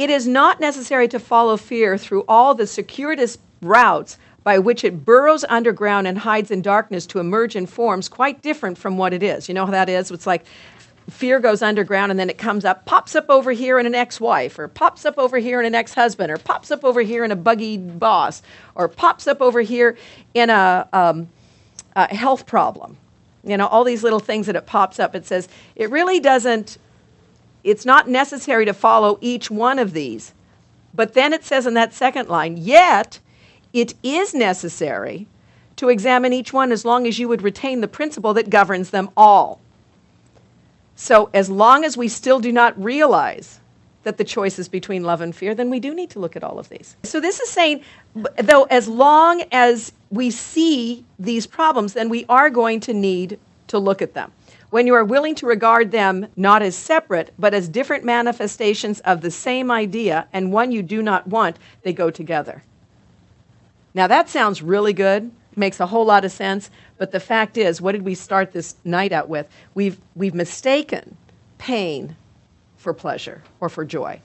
It is not necessary to follow fear through all the circuitous routes by which it burrows underground and hides in darkness to emerge in forms quite different from what it is. You know how that is? It's like fear goes underground and then it comes up, pops up over here in an ex-wife, or pops up over here in an ex-husband, or pops up over here in a buggy boss, or pops up over here in a health problem. You know, all these little things that it pops up. It says it really doesn't, it's not necessary to follow each one of these. But then it says in that second line, yet it is necessary to examine each one as long as you would retain the principle that governs them all. So as long as we still do not realize that the choice is between love and fear, then we do need to look at all of these. So this is saying, though, as long as we see these problems, then we are going to need to look at them. When you are willing to regard them not as separate, but as different manifestations of the same idea, and one you do not want, they go together. Now that sounds really good, makes a whole lot of sense, but the fact is, what did we start this night out with? We've mistaken pain for pleasure or for joy.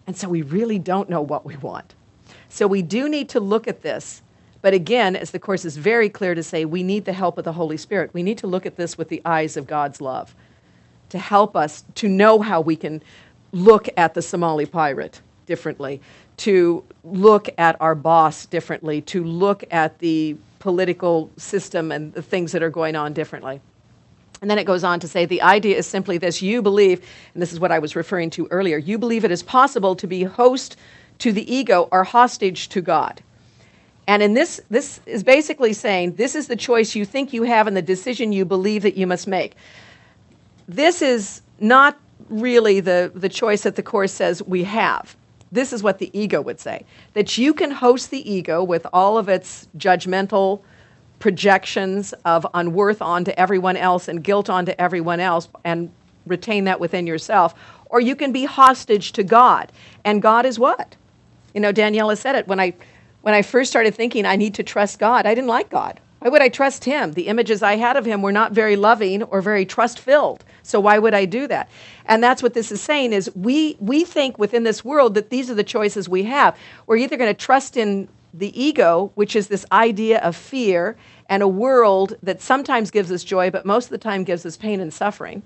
And so we really don't know what we want. So we do need to look at this. But again, as the Course is very clear to say, we need the help of the Holy Spirit. We need to look at this with the eyes of God's love to help us to know how we can look at the Somali pirate differently, to look at our boss differently, to look at the political system and the things that are going on differently. And then it goes on to say, the idea is simply this: you believe, and this is what I was referring to earlier, you believe it is possible to be host to the ego or hostage to God. And in this is basically saying, this is the choice you think you have and the decision you believe that you must make. This is not really the choice that the Course says we have. This is what the ego would say, that you can host the ego with all of its judgmental projections of unworth onto everyone else and guilt onto everyone else and retain that within yourself, or you can be hostage to God. And God is what? You know, Daniela said it, when I first started thinking I need to trust God, I didn't like God. Why would I trust him? The images I had of him were not very loving or very trust-filled. So why would I do that? And that's what this is saying, is we think within this world that these are the choices we have. We're either going to trust in the ego, which is this idea of fear and a world that sometimes gives us joy, but most of the time gives us pain and suffering.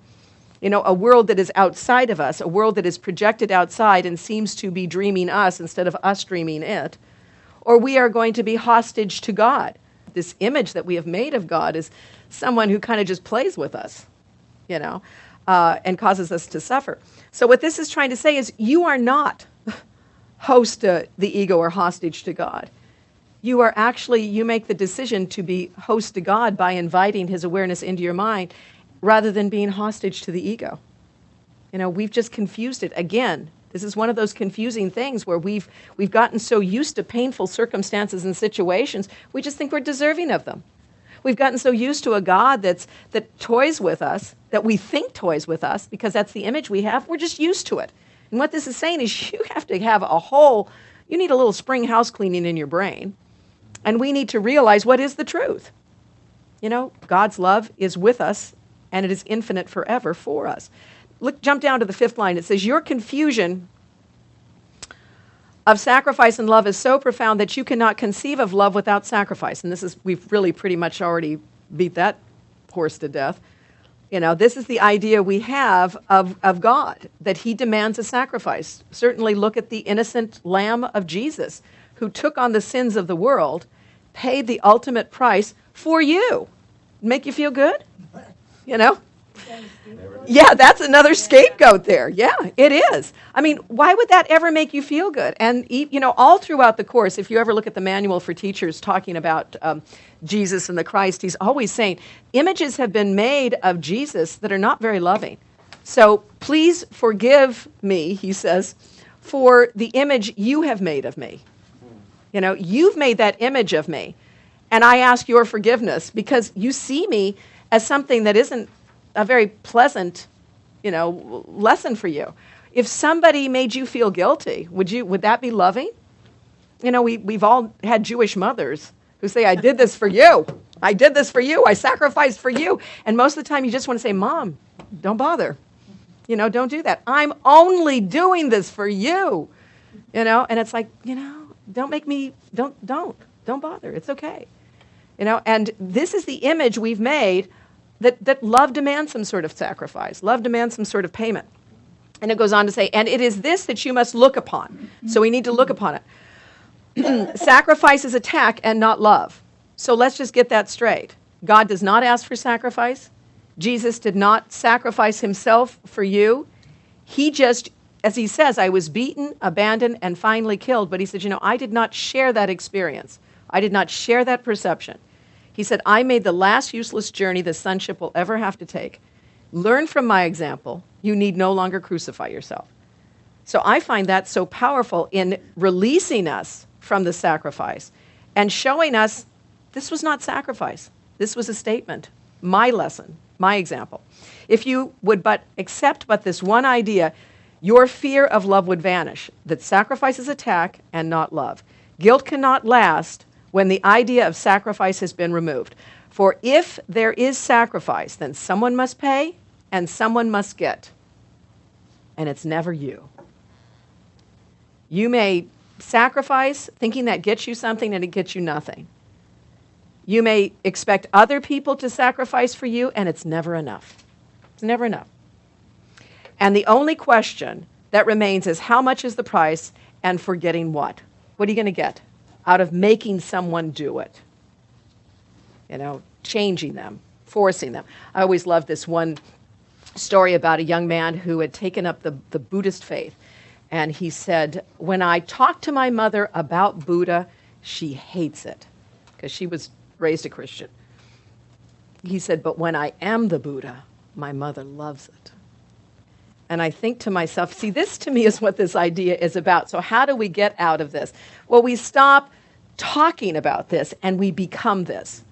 You know, a world that is outside of us, a world that is projected outside and seems to be dreaming us instead of us dreaming it. Or we are going to be hostage to God. This image that we have made of God is someone who kind of just plays with us, you know, and causes us to suffer. So what this is trying to say is you are not host to the ego or hostage to God. You are actually, you make the decision to be host to God by inviting his awareness into your mind rather than being hostage to the ego. You know, we've just confused it. Again, this is one of those confusing things where we've gotten so used to painful circumstances and situations, we just think we're deserving of them. We've gotten so used to a God that toys with us, that we think toys with us, because that's the image we have. We're just used to it. And what this is saying is you have to have you need a little spring house cleaning in your brain. And we need to realize what is the truth. You know, God's love is with us, and it is infinite forever for us. Look, jump down to the 5th line. It says, your confusion of sacrifice and love is so profound that you cannot conceive of love without sacrifice. And we've really pretty much already beat that horse to death. You know, this is the idea we have of God, that he demands a sacrifice. Certainly look at the innocent lamb of Jesus, who took on the sins of the world, paid the ultimate price for you. Make you feel good? You know? Yeah, that's another scapegoat there. Yeah, it is. I mean, why would that ever make you feel good? And, you know, all throughout the Course, if you ever look at the manual for teachers talking about Jesus and the Christ, he's always saying, images have been made of Jesus that are not very loving. So please forgive me, he says, for the image you have made of me. You know, you've made that image of me, and I ask your forgiveness because you see me as something that isn't a very pleasant, you know, lesson for you. If somebody made you feel guilty, would that be loving? You know, we've all had Jewish mothers who say, I did this for you. I did this for you. I sacrificed for you. And most of the time you just want to say, Mom, don't bother. You know, don't do that. I'm only doing this for you. And it's like, don't make me, don't bother. It's okay. And this is the image we've made that love demands some sort of sacrifice. Love demands some sort of payment. And it goes on to say, and it is this that you must look upon. So we need to look upon it. Sacrifice is attack and not love. So let's just get that straight. God does not ask for sacrifice. Jesus did not sacrifice himself for you. He just, as he says, I was beaten, abandoned, and finally killed. But he said, I did not share that experience. I did not share that perception. He said, I made the last useless journey the sonship will ever have to take. Learn from my example. You need no longer crucify yourself. So I find that so powerful in releasing us from the sacrifice and showing us this was not sacrifice. This was a statement, my lesson, my example. If you would but accept but this one idea, your fear of love would vanish, that sacrifice is attack and not love. Guilt cannot last when the idea of sacrifice has been removed. For if there is sacrifice, then someone must pay and someone must get. And it's never you. You may sacrifice thinking that gets you something and it gets you nothing. You may expect other people to sacrifice for you and it's never enough. It's never enough. And the only question that remains is how much is the price and for getting what? What are you going to get out of making someone do it? Changing them, forcing them. I always love this one story about a young man who had taken up the Buddhist faith. And he said, when I talk to my mother about Buddha, she hates it because she was raised a Christian. He said, but when I am the Buddha, my mother loves it. And I think to myself, see, this to me is what this idea is about. So how do we get out of this? Well, we stop talking about this and we become this.